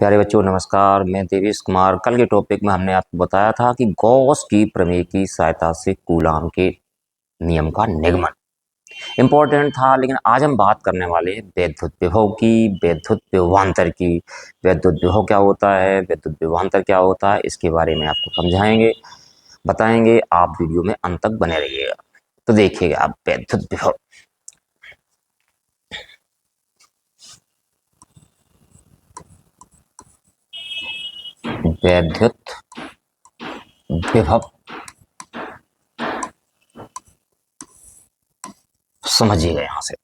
प्यारे बच्चों नमस्कार। मैं देवेश कुमार। कल के टॉपिक में हमने आपको बताया था कि गॉस की प्रमेय की सहायता से कूलाम के नियम का निगमन इम्पोर्टेंट था, लेकिन आज हम बात करने वाले हैं वैद्युत विभव की, वैद्युत विभवांतर की। वैद्युत विभव क्या होता है, वैद्युत विभवांतर क्या होता है, इसके बारे में आपको समझाएंगे, बताएंगे। आप वीडियो में अंत तक बने रहिएगा। तो देखिएगा आप वैद्युत विभव। वैद्युत विभव समझिएगा यहाँ से।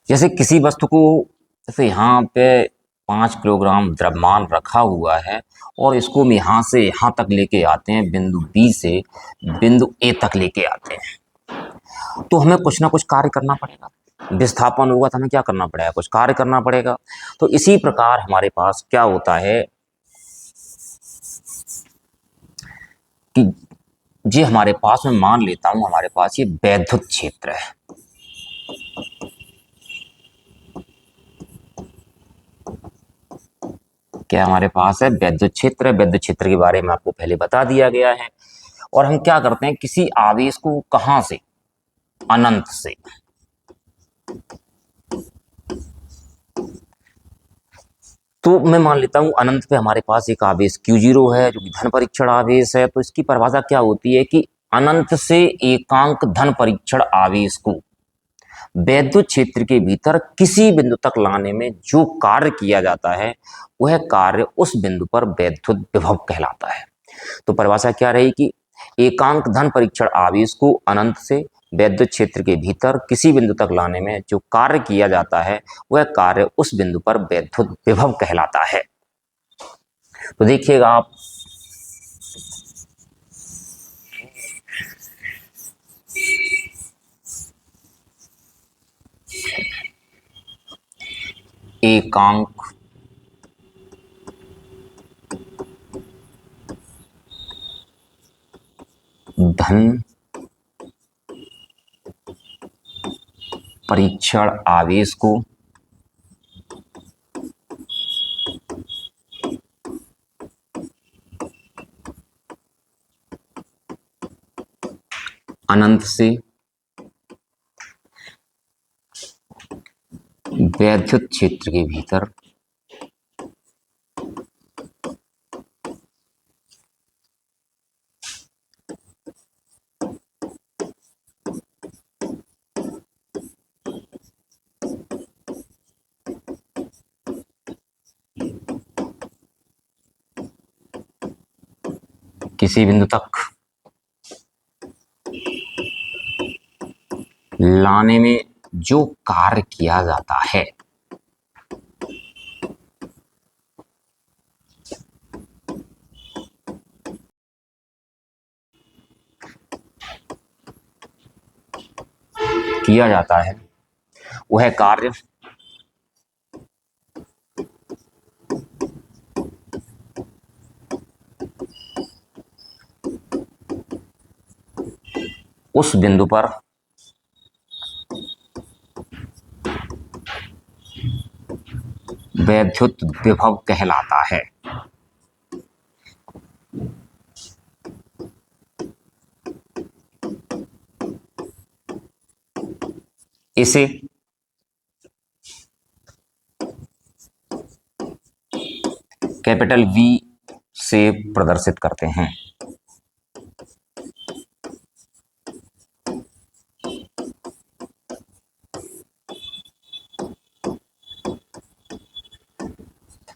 जैसे किसी वस्तु को, जैसे यहाँ पे 5 किलोग्राम द्रव्यमान रखा हुआ है और इसको हम यहाँ से यहाँ तक लेके आते हैं, बिंदु बी से बिंदु ए तक लेके आते हैं, तो हमें कुछ ना कुछ कार्य करना पड़ेगा। विस्थापन होगा तो हमें क्या करना पड़ेगा, कुछ कार्य करना पड़ेगा। तो इसी प्रकार हमारे पास क्या होता है कि ये हमारे पास, मैं मान लेता हूं हमारे पास ये वैद्युत क्षेत्र है। क्या हमारे पास है, वैद्युत क्षेत्र। वैद्युत क्षेत्र के बारे में आपको पहले बता दिया गया है। और हम क्या करते हैं, किसी आवेश को कहां से, अनंत से, तो मैं मान लेता हूं अनंत पे हमारे पास एक आवेश Q0 है जो कि धन परीक्षण आवेश है। तो इसकी परिभाषा क्या होती है कि अनंत से एकांक धन परीक्षण आवेश को वैद्युत क्षेत्र के भीतर किसी बिंदु तक लाने में जो कार्य किया जाता है, वह कार्य उस बिंदु पर वैद्युत विभव कहलाता है। तो परिभाषा क्या रही कि एकांक धन परीक्षण आवेश को अनंत से वैद्युत क्षेत्र के भीतर किसी बिंदु तक लाने में जो कार्य किया जाता है, वह कार्य उस बिंदु पर वैद्युत विभव कहलाता है। तो देखिएगा आप, एकांक धन परीक्षण आवेश को अनंत से वैद्युत क्षेत्र के भीतर किसी बिंदु तक लाने में जो कार्य किया जाता है, वह कार्य उस बिंदु पर वैद्युत विभव कहलाता है। इसे कैपिटल V से प्रदर्शित करते हैं।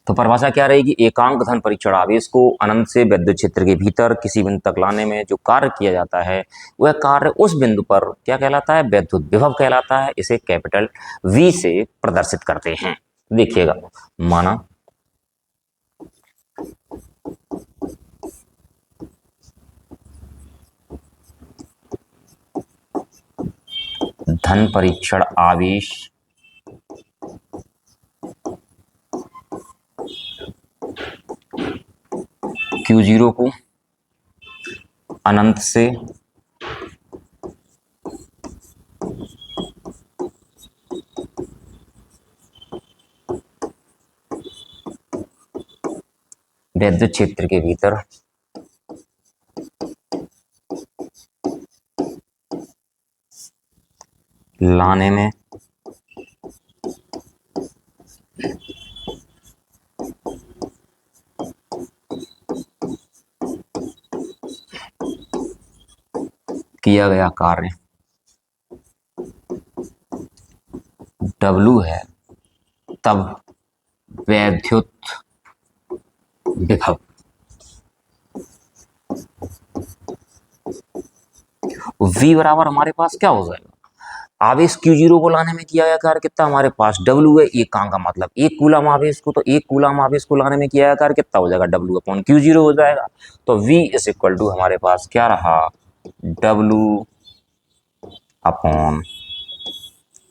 तो परिभाषा क्या रहेगी, एकांक धन परीक्षण आवेश को अनंत से वैद्युत क्षेत्र के भीतर किसी बिंदु तक लाने में जो कार्य किया जाता है, वह कार्य उस बिंदु पर क्या कहलाता है, वैद्युत विभव कहलाता है। इसे कैपिटल V से प्रदर्शित करते हैं। देखिएगा, माना धन परीक्षण आवेश Q0 को अनंत से विद्युत क्षेत्र के भीतर लाने में किया गया कार्य W है, तब वैद्युत विभव V बराबर हमारे पास क्या हो जाएगा, आवेश Q0 को लाने में किया गया कार्य कितना हमारे पास W है, एकांक का मतलब एक कूलम आवेश को, तो एक कूलम आवेश को लाने में किया गया कार्य कितना हो जाएगा, W अपॉन Q0 हो जाएगा। तो V इज इक्वल टू हमारे पास क्या रहा, W अपॉन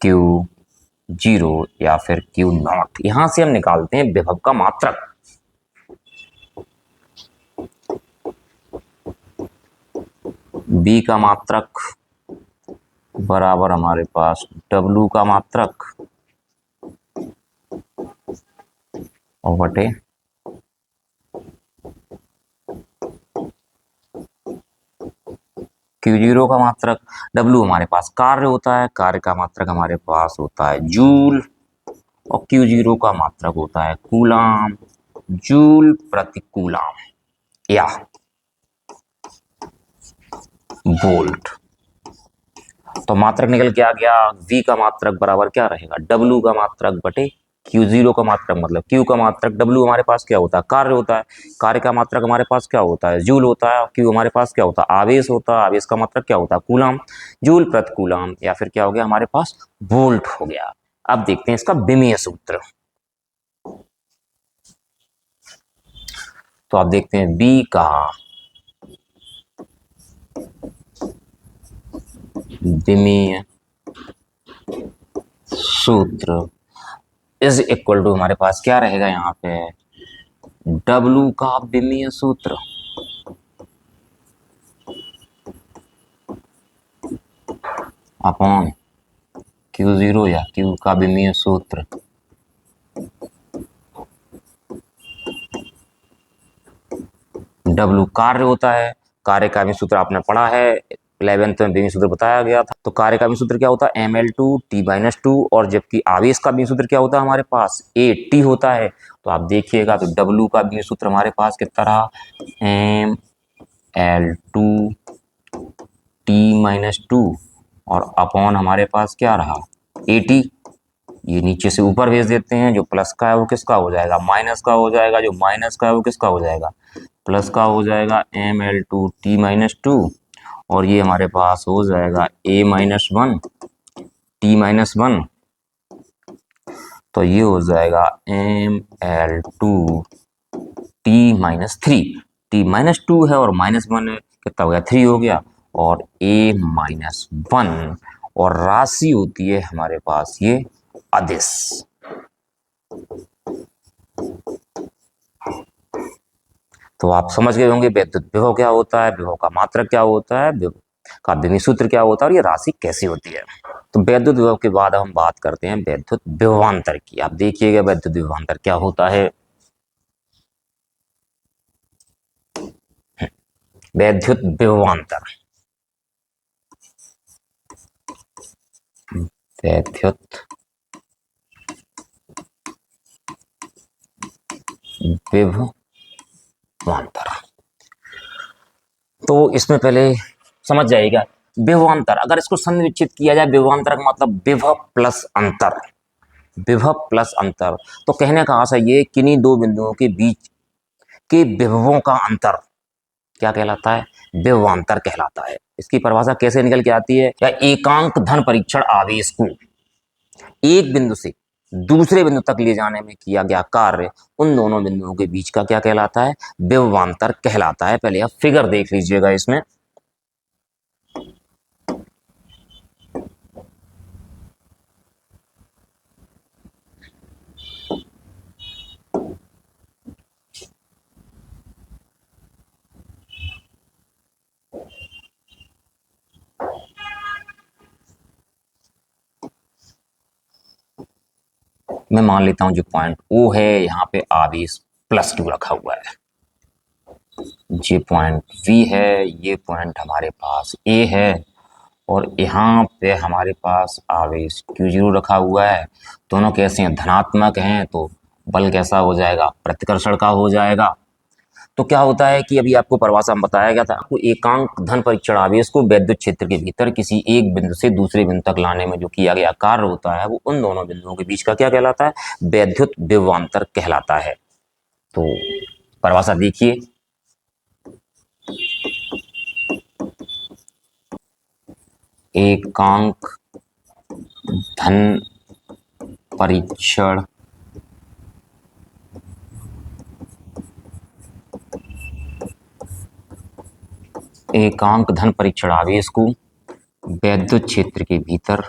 Q0 या फिर Q0। यहां से हम निकालते हैं विभव का मात्रक। B का मात्रक बराबर हमारे पास W का मात्रक और बटे Q0 का मात्रक। W हमारे पास कार्य होता है, कार्य का मात्रक हमारे पास होता है जूल, और Q0 का मात्रक होता है कूलाम, जूल प्रति कूलाम या वोल्ट। तो मात्रक निकल के आ गया, V का मात्रक बराबर क्या रहेगा, W का मात्रक बटे Q0 का मात्रक, मतलब Q का मात्रक W हमारे पास क्या होता है, कार्य होता है, कार्य का मात्रक हमारे पास क्या होता है, जूल होता है, Q हमारे पास क्या होता है, आवेश होता है, आवेश का मात्रक क्या होता है, कूलाम, जूल प्रति कूलाम या फिर क्या हो गया हमारे पास, वोल्ट हो गया। अब देखते हैं इसका विमीय सूत्र। तो आप देखते हैं B का विमीय सूत्र इज इक्वल टू हमारे पास क्या रहेगा यहाँ पे, W का विमीय सूत्र अपॉन Q0 या Q का विमीय सूत्र W कार्य होता है, कार्य का भी सूत्र आपने पढ़ा है 11th में, भी सूत्र बताया गया था। तो कार्य का भी सूत्र क्या होता है, ml2 t-2, और जबकि आवेश का भी सूत्र क्या होता है हमारे पास, AT होता है। तो आप देखिएगा तो W का भी सूत्र हमारे पास कितना रहा, ml2 t-2 और अपॉन हमारे पास क्या रहा, AT। ये नीचे से ऊपर भेज देते हैं, जो प्लस का है वो किसका हो जाएगा, माइनस का हो जाएगा, जो माइनस का है वो किसका हो जाएगा, प्लस का हो जाएगा, ml2 t-2, और ये हमारे पास हो जाएगा a-1 t-1, तो ये हो जाएगा ml2 t-3, t-2 है और -1 है, कितना हो गया, 3 हो गया, और a-1 और राशि होती है हमारे पास ये अदिश। तो आप समझ गए होंगे विद्युत विभव क्या होता है, विभव का मात्रक क्या होता है, विभव का विमीय सूत्र क्या होता है, और ये राशि कैसी होती है। तो विद्युत विभव के बाद हम बात करते हैं विद्युत विभवांतर की। आप देखिएगा विद्युत विभवांतर क्या होता है। विद्युत विभवांतर, विद्युत विभवांतर, तो इसमें पहले समझ जाएगा विभवांतर, अगर इसको संविच्छित किया जाए, विभवांतर का मतलब विभव प्लस अंतर, विभव प्लस अंतर। तो कहने का आशय ये किन्हीं दो बिंदुओं के बीच के विभवों का अंतर क्या कहलाता है, विभवांतर कहलाता है। इसकी परिभाषा कैसे निकल के आती है, या एकांक धन परीक्षण आवेश को एक बिंदु से दूसरे बिंदु तक ले जाने में किया गया कार्य उन दोनों बिंदुओं के बीच का क्या कहलाता है, विभवांतर कहलाता है। पहले आप फिगर देख लीजिएगा इसमें। मैं मान लेता हूं जो पॉइंट O है, यहाँ पे आवेश +2 रखा हुआ है। ये पॉइंट V है, ये पॉइंट हमारे पास A है और यहाँ पे हमारे पास आवेश Q0 रखा हुआ है। दोनों कैसे हैं? धनात्मक हैं, तो बल कैसा हो जाएगा? प्रतिकर्षण का हो जाएगा। तो क्या होता है कि अभी आपको परिभाषा में बताया गया था, आपको एकांक धन परीक्षण आवेश को वैद्युत क्षेत्र के भीतर किसी एक बिंदु से दूसरे बिंदु तक लाने में जो किया गया कार्य होता है वो उन दोनों बिंदुओं के बीच का क्या कहलाता है? वैद्युत विभवांतर कहलाता है। तो परिभाषा देखिए, एकांक धन परीक्षण एकांक धन परीक्षण आवेश को वैद्युत क्षेत्र के भीतर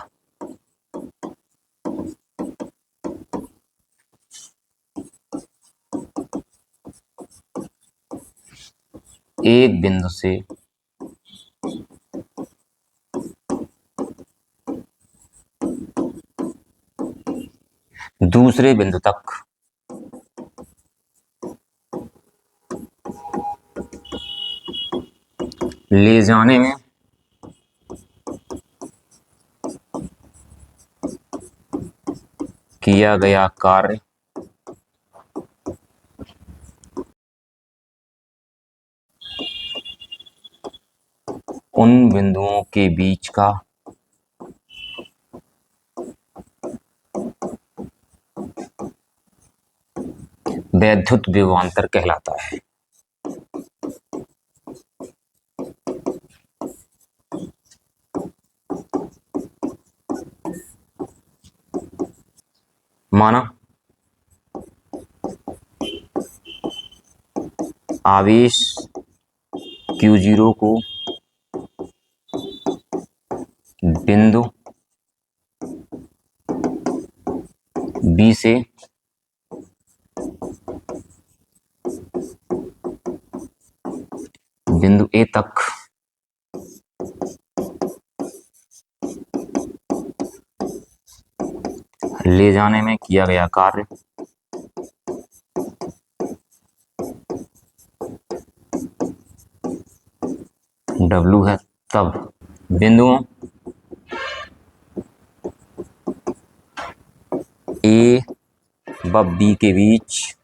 एक बिंदु से दूसरे बिंदु तक ले जाने में किया गया कार्य उन बिंदुओं के बीच का वैद्युत विभवांतर कहलाता है। माना आवेश Q0 को बिंदु B से बिंदु A तक ले जाने में किया गया कार्य W है, तब बिंदुओं A व B के बीच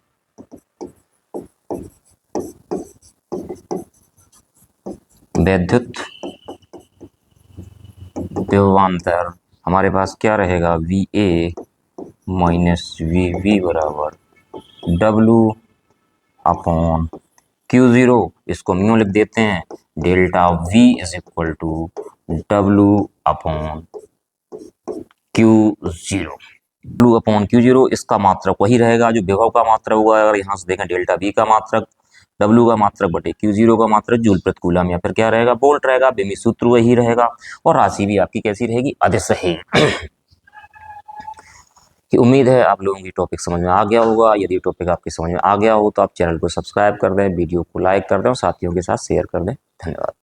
वैद्युत विभवांतर हमारे पास क्या रहेगा? VA माइनस VB बराबर W अपॉन Q0। इसको म्यू लिख देते हैं, delta V is equal to W upon Q0। W upon Q0 इसका मात्रक वही रहेगा जो विभव का मात्रक हुआ। अगर यहाँ से देखें डेल्टा V का मात्रक W का मात्रक बटे Q0 का मात्रक जूल प्रति कूलम या फिर क्या रहेगा? वोल्ट रहेगा। बेमी सूत्र वही रहेगा और राशि भी आपकी कैसी रहेगी? अदिश रहेगी। कि उम्मीद है आप लोगों की टॉपिक समझ में आ गया होगा। यदि टॉपिक आपकी समझ में आ गया हो तो आप चैनल को सब्सक्राइब कर दें, वीडियो को लाइक कर दें और साथियों के साथ शेयर कर दें। धन्यवाद।